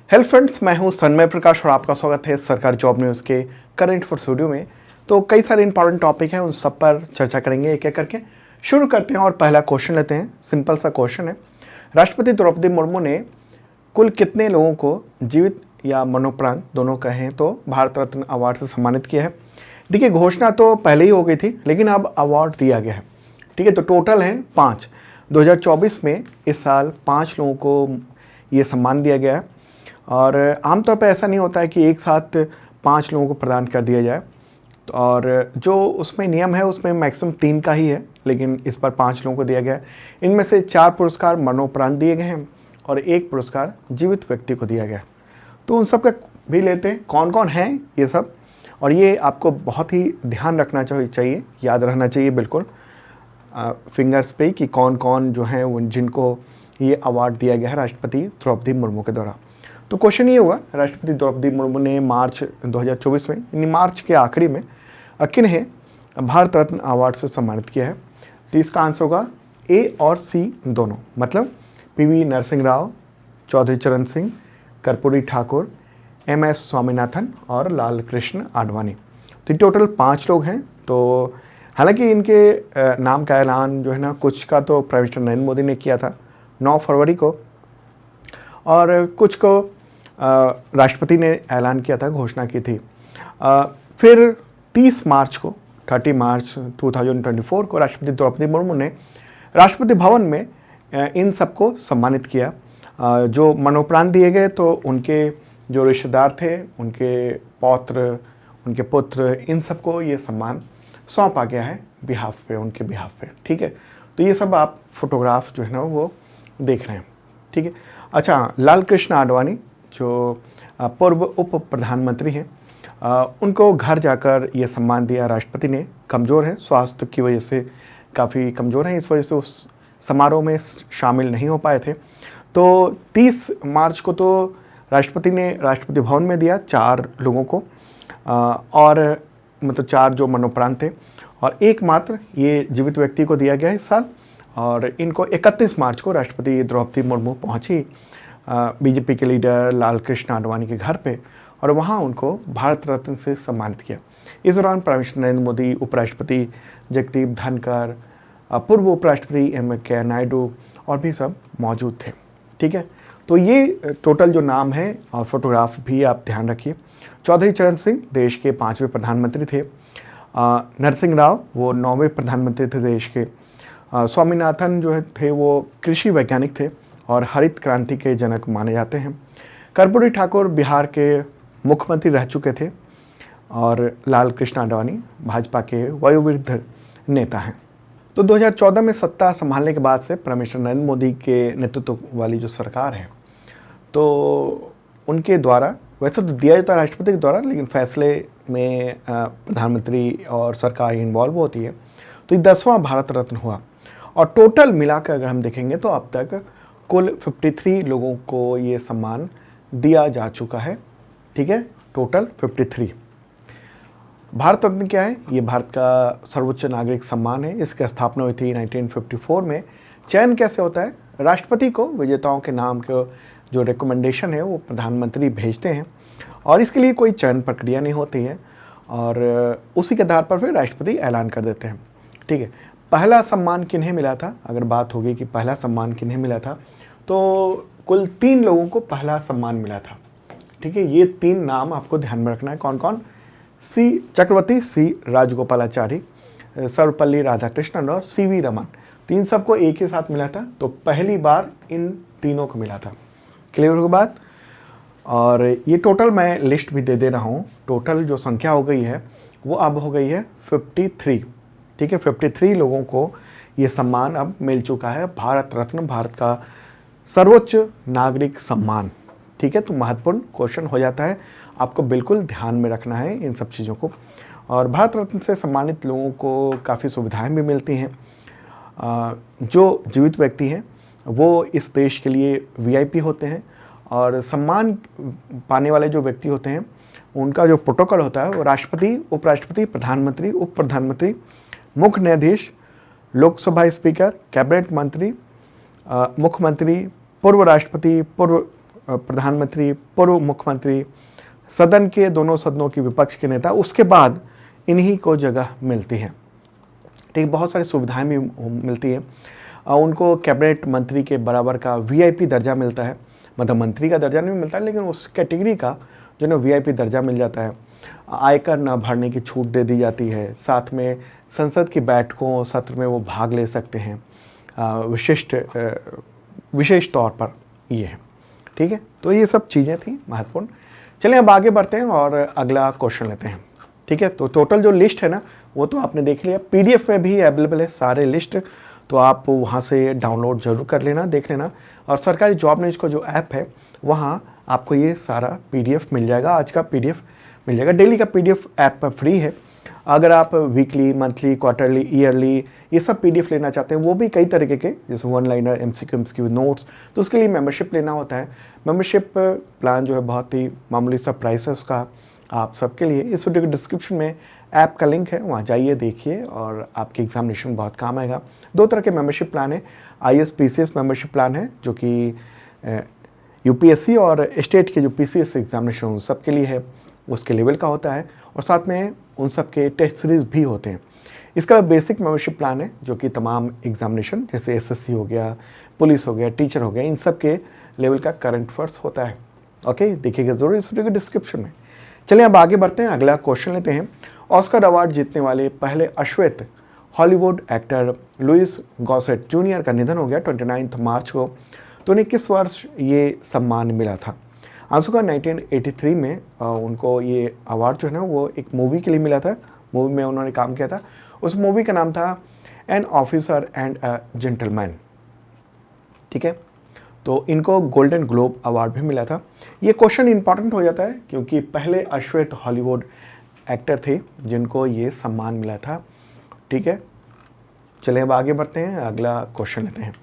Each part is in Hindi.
हेलो फ्रेंड्स, मैं हूं तन्मय प्रकाश और आपका स्वागत है सरकारी जॉब न्यूज़ के करंट अफेयर्स वीडियो में। तो कई सारे इंपॉर्टेंट टॉपिक हैं, उन सब पर चर्चा करेंगे एक एक करके। शुरू करते हैं और पहला क्वेश्चन लेते हैं। सिंपल सा क्वेश्चन है, राष्ट्रपति द्रौपदी मुर्मू ने कुल कितने लोगों को जीवित या मरणोपरांत दोनों कहें तो भारत रत्न अवार्ड से सम्मानित किया है? देखिए, घोषणा तो पहले ही हो गई थी, लेकिन अब अवार्ड दिया गया है। ठीक है, तो टोटल हैं 5। 2024 में इस साल 5 लोगों को ये सम्मान दिया गया है। और आमतौर पर ऐसा नहीं होता है कि एक साथ 5 लोगों को प्रदान कर दिया जाए, और जो उसमें नियम है उसमें मैक्सिमम 3 का ही है, लेकिन इस पर 5 लोगों को दिया गया है। इनमें से 4 पुरस्कार मरणोपरांत दिए गए हैं और 1 पुरस्कार जीवित व्यक्ति को दिया गया है। तो उन सब का भी लेते हैं, कौन कौन हैं ये सब, और ये आपको बहुत ही ध्यान रखना चाहिए, याद रहना चाहिए बिल्कुल फिंगर्स पे कि कौन कौन जो हैं जिनको ये अवार्ड दिया गया है राष्ट्रपति द्रौपदी मुर्मू के द्वारा। तो क्वेश्चन ये हुआ, राष्ट्रपति द्रौपदी मुर्मू ने मार्च 2024 में, यानी मार्च के आखिरी में किन्हें भारत रत्न अवार्ड से सम्मानित किया है? तो इसका आंसर होगा ए और सी दोनों, मतलब पीवी नरसिंह राव, चौधरी चरण सिंह, कर्पूरी ठाकुर, MS स्वामीनाथन और लाल कृष्ण आडवाणी। तो टोटल 5 लोग हैं। तो हालांकि इनके नाम का ऐलान जो है ना, कुछ का तो प्राइम मिनिस्टर नरेंद्र मोदी ने किया था 9 फरवरी को, और कुछ को राष्ट्रपति ने ऐलान किया था, घोषणा की थी। फिर 30 मार्च 2024 को राष्ट्रपति द्रौपदी मुर्मू ने राष्ट्रपति भवन में इन सबको सम्मानित किया। जो मरणोपरांत दिए गए तो उनके जो रिश्तेदार थे, उनके पौत्र, उनके पुत्र, इन सबको ये सम्मान सौंपा गया है उनके बिहाफ पे। ठीक है, तो ये सब आप फोटोग्राफ जो है ना वो देख रहे हैं। ठीक है, अच्छा, लाल कृष्ण आडवाणी जो पूर्व उप प्रधानमंत्री हैं, उनको घर जाकर ये सम्मान दिया राष्ट्रपति ने। कमज़ोर हैं, स्वास्थ्य की वजह से काफ़ी कमज़ोर हैं, इस वजह से उस समारोह में शामिल नहीं हो पाए थे। तो 30 मार्च को तो राष्ट्रपति ने राष्ट्रपति भवन में दिया 4 लोगों को, और मतलब 4 जो मरणोपरांत थे, और एकमात्र ये जीवित व्यक्ति को दिया गया इस साल। और इनको 31 मार्च को राष्ट्रपति द्रौपदी मुर्मू पहुंची बीजेपी के लीडर लाल कृष्ण आडवाणी के घर पे, और वहां उनको भारत रत्न से सम्मानित किया। इस दौरान प्राइम मिनिस्टर नरेंद्र मोदी, उपराष्ट्रपति जगदीप धनखड़, पूर्व उपराष्ट्रपति एम वेंकैया नायडू और भी सब मौजूद थे। ठीक है, तो ये टोटल जो नाम है, और फोटोग्राफ भी आप ध्यान रखिए। चौधरी चरण सिंह देश के 5वें प्रधानमंत्री थे। नरसिंह राव वो 9वें प्रधानमंत्री थे देश के। स्वामीनाथन जो थे वो कृषि वैज्ञानिक थे और हरित क्रांति के जनक माने जाते हैं। कर्पूरी ठाकुर बिहार के मुख्यमंत्री रह चुके थे, और लाल कृष्ण आडवाणी भाजपा के वयोवृद्ध नेता हैं। तो 2014 में सत्ता संभालने के बाद से प्राइम मिनिस्टर नरेंद्र मोदी के नेतृत्व वाली जो सरकार है, तो उनके द्वारा, वैसे तो दिया जाता है राष्ट्रपति के द्वारा, लेकिन फैसले में प्रधानमंत्री और सरकार इन्वॉल्व होती है। तो ये 10वां भारत रत्न हुआ, और टोटल मिलाकर अगर हम देखेंगे तो अब तक कुल 53 लोगों को ये सम्मान दिया जा चुका है। ठीक है, टोटल 53। भारत रत्न क्या है? ये भारत का सर्वोच्च नागरिक सम्मान है। इसकी स्थापना हुई थी 1954 में। चयन कैसे होता है? राष्ट्रपति को विजेताओं के नाम के जो रिकमेंडेशन है वो प्रधानमंत्री भेजते हैं, और इसके लिए कोई चयन प्रक्रिया नहीं होती है, और उसी के आधार पर फिर राष्ट्रपति ऐलान कर देते हैं। ठीक है, पहला सम्मान किन्हें मिला था? अगर बात होगी कि पहला सम्मान किन्हें मिला था, तो कुल 3 लोगों को पहला सम्मान मिला था। ठीक है, ये 3 नाम आपको ध्यान में रखना है। कौन कौन? सी चक्रवर्ती, सी राजगोपालाचारी, सर्वपल्ली राधाकृष्णन और CV रमन। 3 सबको एक ही साथ मिला था, तो पहली बार इन तीनों को मिला था। क्लियर हो बात? और ये टोटल मैं लिस्ट भी दे रहा हूँ। टोटल जो संख्या हो गई है वो अब हो गई है 53। ठीक है, 53 लोगों को ये सम्मान अब मिल चुका है, भारत रत्न, भारत का सर्वोच्च नागरिक सम्मान। ठीक है, तो महत्वपूर्ण क्वेश्चन हो जाता है, आपको बिल्कुल ध्यान में रखना है इन सब चीज़ों को। और भारत रत्न से सम्मानित लोगों को काफ़ी सुविधाएं भी मिलती हैं। जो जीवित व्यक्ति हैं वो इस देश के लिए VIP होते हैं, और सम्मान पाने वाले जो व्यक्ति होते हैं उनका जो प्रोटोकॉल होता है वो राष्ट्रपति, उपराष्ट्रपति, प्रधानमंत्री, उप प्रधानमंत्री, मुख्य न्यायाधीश, लोकसभा स्पीकर, कैबिनेट मंत्री, मुख्यमंत्री, पूर्व राष्ट्रपति, पूर्व प्रधानमंत्री, पूर्व मुख्यमंत्री, सदन के दोनों सदनों की विपक्ष के नेता, उसके बाद इन्हीं को जगह मिलती है। ठीक, बहुत सारी सुविधाएं भी मिलती हैं। उनको कैबिनेट मंत्री के बराबर का वीआईपी दर्जा मिलता है, मतलब मंत्री का दर्जा नहीं मिलता है लेकिन उस कैटेगरी का जो ना वीआईपी दर्जा मिल जाता है। आयकर न भरने की छूट दे दी जाती है, साथ में संसद की बैठकों सत्र में वो भाग ले सकते हैं विशेष तौर पर ये है। ठीक है, तो ये सब चीज़ें थी महत्वपूर्ण। चलिए अब आगे बढ़ते हैं और अगला क्वेश्चन लेते हैं। ठीक है, तो टोटल जो लिस्ट है ना वो तो आपने देख लिया, पीडीएफ में भी अवेलेबल है सारे लिस्ट, तो आप वहाँ से डाउनलोड जरूर कर लेना, देख लेना। और सरकारी जॉब न्यूज़ का जो ऐप है वहाँ आपको ये सारा पीडीएफ मिल जाएगा, आज का पीडीएफ मिल जाएगा। डेली का पीडीएफ ऐप पर फ्री है। अगर आप वीकली, मंथली, क्वार्टरली, ईयरली ये सब पीडीएफ लेना चाहते हैं, वो भी कई तरीके के, जैसे वन लाइनर, एमसीक्यू नोट्स, तो उसके लिए मेंबरशिप लेना होता है। मेंबरशिप प्लान जो है बहुत ही मामूली सा प्राइस है उसका आप सबके लिए। इस वीडियो के डिस्क्रिप्शन में ऐप का लिंक है, वहाँ जाइए, देखिए और आपके एग्जामिनेशन बहुत काम आएगा। दो तरह के मेंबरशिप प्लान है। आईएएस पीसीएस मेंबरशिप प्लान है जो कि यूपीएससी और स्टेट के जो पीसीएस एग्जामिनेशन उन सब के लिए है, उसके लेवल का होता है, और साथ में उन सब के टेस्ट सीरीज भी होते हैं। इसका बेसिक मेंबरशिप प्लान है जो कि तमाम एग्जामिनेशन जैसे एसएससी हो गया, पुलिस हो गया, टीचर हो गया, इन सब के लेवल का करंट अफेयर्स होता है। ओके, देखिएगा जरूर इस वीडियो के डिस्क्रिप्शन में। चलिए अब आगे बढ़ते हैं, अगला क्वेश्चन लेते हैं। ऑस्कर अवार्ड जीतने वाले पहले अश्वेत Hollywood actor Louis Gossett junior का निधन हो गया 29 मार्च को। तो उन्हें किस वर्ष ये सम्मान मिला था? आंसर का 1983 में उनको ये अवार्ड जो है ना वो एक मूवी के लिए मिला था। मूवी में उन्होंने काम किया था, उस मूवी का नाम था an officer and a gentleman. ठीक है, तो इनको गोल्डन ग्लोब अवार्ड भी मिला था। ये क्वेश्चन इंपॉर्टेंट हो जाता है क्योंकि पहले अश्वेत हॉलीवुड एक्टर थे जिनको ये सम्मान मिला था। ठीक है, चलिए अब आगे बढ़ते हैं, अगला क्वेश्चन लेते हैं।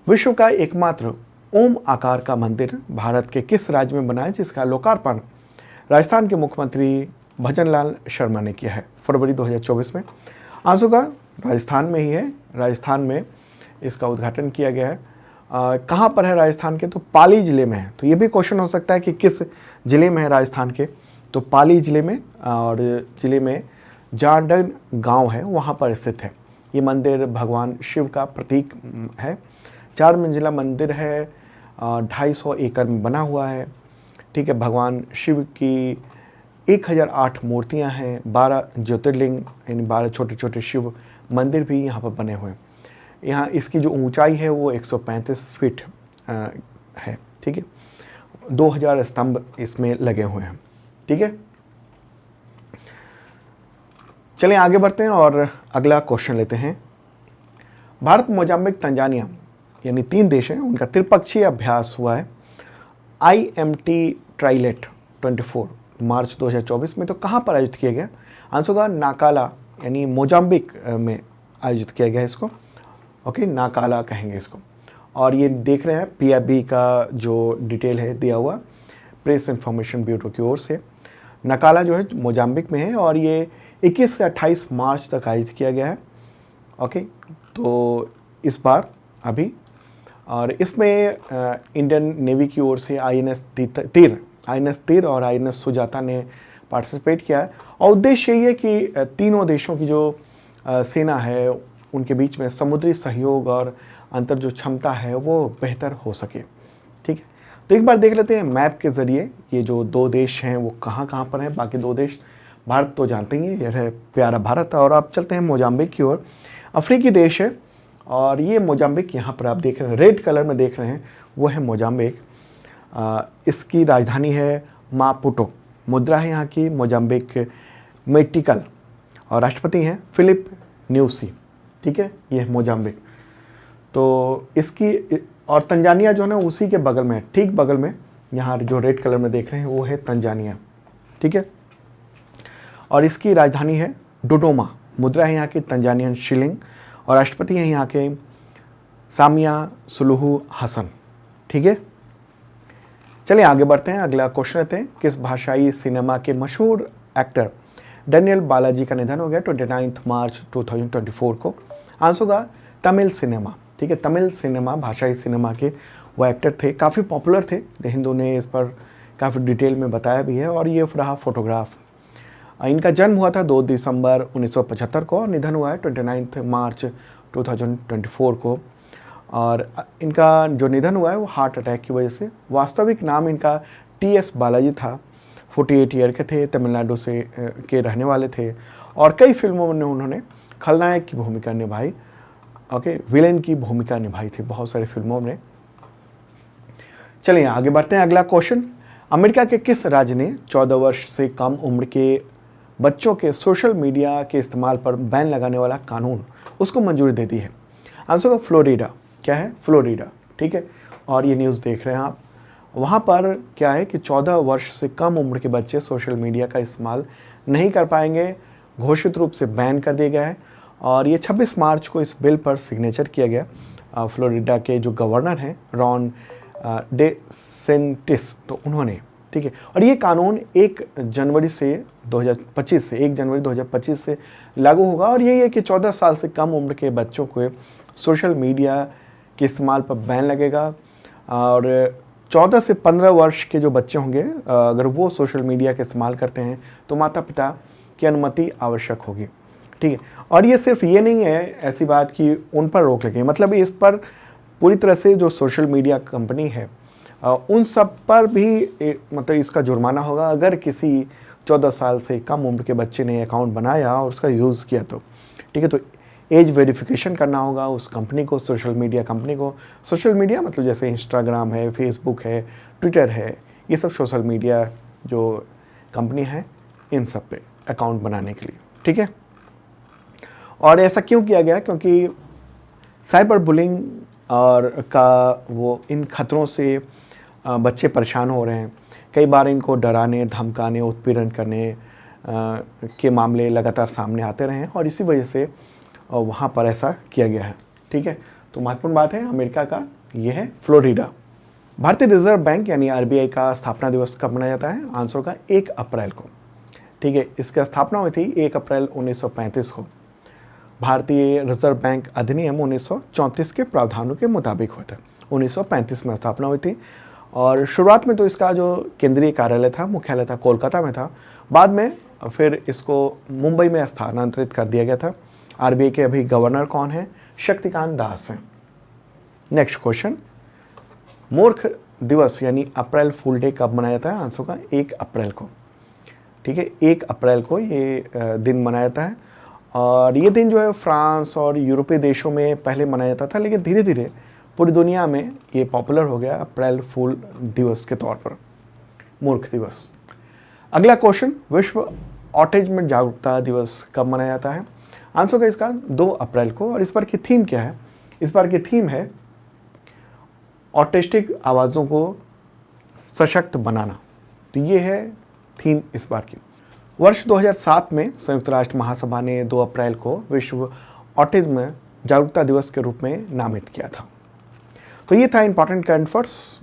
विश्व का एकमात्र ओम आकार का मंदिर भारत के किस राज्य में बना है जिसका लोकार्पण राजस्थान के मुख्यमंत्री भजनलाल शर्मा ने किया है फरवरी 2024 में? आंसर का राजस्थान में ही है, राजस्थान में इसका उद्घाटन किया गया है। कहाँ पर है राजस्थान के? तो पाली ज़िले में है। तो ये भी क्वेश्चन हो सकता है कि किस ज़िले में है राजस्थान के, तो पाली ज़िले में, और ज़िले में जाडन गांव है वहाँ पर स्थित है। ये मंदिर भगवान शिव का प्रतीक है। 4 मंजिला मंदिर है, 250 एकड़ में बना हुआ है। ठीक है, भगवान शिव की 1008 मूर्तियां हैं, 12 ज्योतिर्लिंग यानी 12 छोटे छोटे शिव मंदिर भी यहाँ पर बने हुए हैं। यहाँ इसकी जो ऊंचाई है वो 135 फीट है। ठीक है, 2000 स्तंभ इसमें लगे हुए हैं। ठीक है, चलिए आगे बढ़ते हैं और अगला क्वेश्चन लेते हैं। भारत, मोजाम्बिक, तंजानिया यानी 3 देश हैं, उनका त्रिपक्षीय अभ्यास हुआ है IMT ट्राइलेट 24 मार्च 2024 में। तो कहाँ पर आयोजित किया गया? आंसर का नाकाला यानी मोजाम्बिक में आयोजित किया गया इसको। ओके, नाकाला कहेंगे इसको। और ये देख रहे हैं PIB का जो डिटेल है दिया हुआ प्रेस इंफॉर्मेशन ब्यूरो की ओर से। नकाला जो है मोजाम्बिक में है और ये 21 से 28 मार्च तक आयोजित किया गया है। ओके, तो इस बार अभी, और इसमें इंडियन नेवी की ओर से INS तीर और INS सुजाता ने पार्टिसिपेट किया है। और उद्देश्य यही है कि तीनों देशों की जो सेना है उनके बीच में समुद्री सहयोग और अंतर जो क्षमता है वो बेहतर हो सके। ठीक है, तो एक बार देख लेते हैं मैप के ज़रिए ये जो 2 देश हैं वो कहाँ कहाँ पर हैं। बाकी 2 देश भारत तो जानते ही हैं, ये है प्यारा भारत। और आप चलते हैं मोजाम्बिक की ओर। अफ्रीकी देश है और ये मोजाम्बिक यहाँ पर आप देख रहे हैं, रेड कलर में देख रहे हैं, वो है मोजाम्बिक। इसकी राजधानी है मापुटो। मुद्रा है यहाँ की मोजाम्बिक मेटिकल और राष्ट्रपति हैं फिलिप न्यूसी। ठीक है, ये है मोजाम्बिक। तो इसकी, और तंजानिया जो है ना उसी के बगल में है, ठीक बगल में, यहाँ जो रेड कलर में देख रहे हैं वो है तंजानिया। ठीक है, और इसकी राजधानी है डोडोमा। मुद्रा है यहाँ की तंजानियन शिलिंग और राष्ट्रपति हैं यहाँ के सामिया सुलूहू हसन। ठीक है, चलिए आगे बढ़ते हैं, अगला क्वेश्चन लेते हैं। किस भाषाई सिनेमा के मशहूर एक्टर डैनियल बालाजी का निधन हो गया 29 मार्च 2024 को? आंसर होगा तमिल सिनेमा। ठीक है, तमिल सिनेमा भाषाई सिनेमा के वो एक्टर थे, काफ़ी पॉपुलर थे। द हिंदू ने इस पर काफ़ी डिटेल में बताया भी है। और ये रहा फोटोग्राफ। इनका जन्म हुआ था 2 दिसंबर 1975 को और निधन हुआ है 29 मार्च 2024 को। और इनका जो निधन हुआ है वो हार्ट अटैक की वजह से। वास्तविक नाम इनका टी.एस. बालाजी था। 48 ईयर के थे, तमिलनाडु से के रहने वाले थे और कई फिल्मों में उन्होंने खलनायक की भूमिका निभाई, विलेन की भूमिका निभाई थी बहुत सारी फिल्मों में। चलिए आगे बढ़ते हैं। अगला क्वेश्चन, अमेरिका के किस राज्य ने 14 वर्ष से कम उम्र के बच्चों के सोशल मीडिया के इस्तेमाल पर बैन लगाने वाला कानून उसको मंजूरी दे दी है? आंसर होगा फ्लोरिडा। क्या है? फ्लोरिडा। ठीक है। और ये न्यूज़ देख रहे हैं आप। वहाँ पर क्या है कि 14 वर्ष से कम उम्र के बच्चे सोशल मीडिया का इस्तेमाल नहीं कर पाएंगे, घोषित रूप से बैन कर दिया गया है। और ये 26 मार्च को इस बिल पर सिग्नेचर किया गया। फ्लोरिडा के जो गवर्नर हैं रॉन डेसेंटिस, तो उन्होंने, ठीक है। और ये कानून 1 जनवरी 2025 से लागू होगा। और यही है कि 14 साल से कम उम्र के बच्चों को सोशल मीडिया के इस्तेमाल पर बैन लगेगा। और 14 से 15 वर्ष के जो बच्चे होंगे, अगर वो सोशल मीडिया का इस्तेमाल करते हैं तो माता पिता की अनुमति आवश्यक होगी। ठीक है। और ये सिर्फ ये नहीं है ऐसी बात कि उन पर रोक लगे, मतलब इस पर पूरी तरह से जो सोशल मीडिया कंपनी है उन सब पर भी मतलब इसका जुर्माना होगा अगर किसी 14 साल से कम उम्र के बच्चे ने अकाउंट बनाया और उसका यूज़ किया तो। ठीक है। तो एज वेरिफिकेशन करना होगा उस कंपनी को, सोशल मीडिया कंपनी को। सोशल मीडिया मतलब जैसे इंस्टाग्राम है, फेसबुक है, ट्विटर है, ये सब सोशल मीडिया जो कंपनी है इन सब पे अकाउंट बनाने के लिए। ठीक है। और ऐसा क्यों किया गया? क्योंकि साइबर बुलिंग और का वो इन खतरों से बच्चे परेशान हो रहे हैं। कई बार इनको डराने, धमकाने, उत्पीड़न करने के मामले लगातार सामने आते रहे हैं और इसी वजह से वहाँ पर ऐसा किया गया है। ठीक है। तो महत्वपूर्ण बात है अमेरिका का ये है फ्लोरिडा। भारतीय रिजर्व बैंक यानी आरबीआई का स्थापना दिवस कब मनाया जाता है? आंसर का 1 अप्रैल को। ठीक है। इसकी स्थापना हुई थी 1 अप्रैल 1935 को। भारतीय रिजर्व बैंक अधिनियम 1934 के प्रावधानों के मुताबिक हुआ था। 1935 में स्थापना हुई थी और शुरुआत में तो इसका जो केंद्रीय कार्यालय था, मुख्यालय था, कोलकाता में था। बाद में फिर इसको मुंबई में स्थानांतरित कर दिया गया था। आरबीआई के अभी गवर्नर कौन है? शक्तिकांत दास हैं। नेक्स्ट क्वेश्चन, मूर्ख दिवस यानी अप्रैल फूल डे कब मनाया जाता है? आंसर का 1 अप्रैल को। ठीक है। 1 अप्रैल को ये दिन मनाया जाता है और ये दिन जो है फ्रांस और यूरोपीय देशों में पहले मनाया जाता था, लेकिन धीरे धीरे पूरी दुनिया में ये पॉपुलर हो गया अप्रैल फूल दिवस के तौर पर, मूर्ख दिवस। अगला क्वेश्चन, विश्व ऑटिज्म जागरूकता दिवस कब मनाया जाता है? आंसर का इसका 2 अप्रैल को। और इस बार की थीम क्या है? इस बार की थीम है ऑटिस्टिक आवाज़ों को सशक्त बनाना। तो ये है थीम इस बार की। वर्ष 2007 में संयुक्त राष्ट्र महासभा ने 2 अप्रैल को विश्व ऑटिज्म जागरूकता दिवस के रूप में नामित किया था। तो ये था इंपॉर्टेंट करंट अफेयर्स